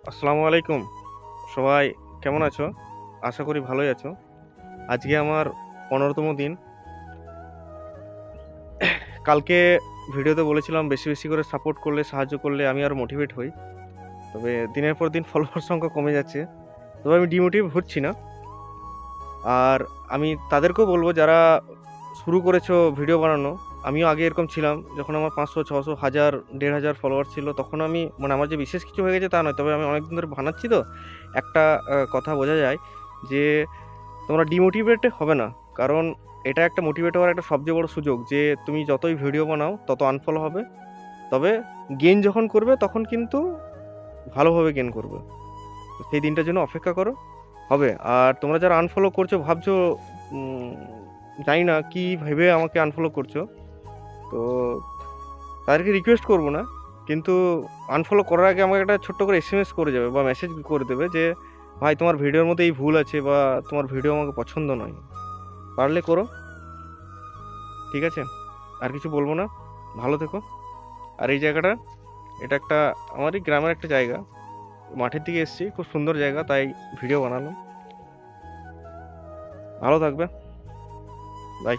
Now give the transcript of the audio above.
আসসালামু আলাইকুম। সবাই কেমন আছো? আশা করি ভালোই আছো। আজকে আমার ১৫তম দিন। কালকে ভিডিওতে বলেছিলাম বেশি করে সাপোর্ট করলে, সাহায্য করলে আমি আরো মোটিভেট হই। তবে দিনের পর দিন ফলোয়ার সংখ্যা কমে যাচ্ছে। তবে আমি ডিমোটিভ হচ্ছি না। আর আমি তাদেরকেও বলব যারা শুরু করেছো ভিডিও বানানো, আমিও আগে এরকম ছিলাম। যখন আমার ৫০০, ৬০০, ১০০০, ১৫০০ ফলোয়ার ছিল তখন আমি আমার যে বিশেষ কিছু হয়ে গেছে তা নয়। তবে আমি অনেকদিন ধরে বানাচ্ছি তো একটা কথা বোঝা যায় যে তোমরা ডিমোটিভেট হবে না। কারণ এটা একটা মোটিভেট হওয়ার একটা সবচেয়ে বড় সুযোগ যে তুমি যতই ভিডিও বানাও তত আনফলো হবে। তবে গেইন যখন করবে তখন কিন্তু ভালোভাবে গেইন করবে। তো সেই দিনটার জন্য অপেক্ষা করো, হবে। আর তোমরা যারা আনফলো করছো ভাবছো উম জানি না কি ভেবে আমাকে আনফলো করছো। তো তাদেরকে রিকোয়েস্ট করব না। কিন্তু আনফলো করার আগে আমাকে একটা ছোট্ট করে এসএমএস করে যাবে বা মেসেজ করে দেবে যে, "ভাই তোমার ভিডিওর মধ্যে এই ভুল আছে বা তোমার ভিডিও আমাকে পছন্দ নয়।" পারলে করো। ঠিক আছে? আর কিছু বলব না। ভালো থেকো। আর এই জায়গাটা এটা একটা আমারই গ্রামের একটা জায়গা। মাঠের দিকে এসেছি। খুব সুন্দর জায়গা তাই ভিডিও বানালাম। ভালো থাকবে। বাই।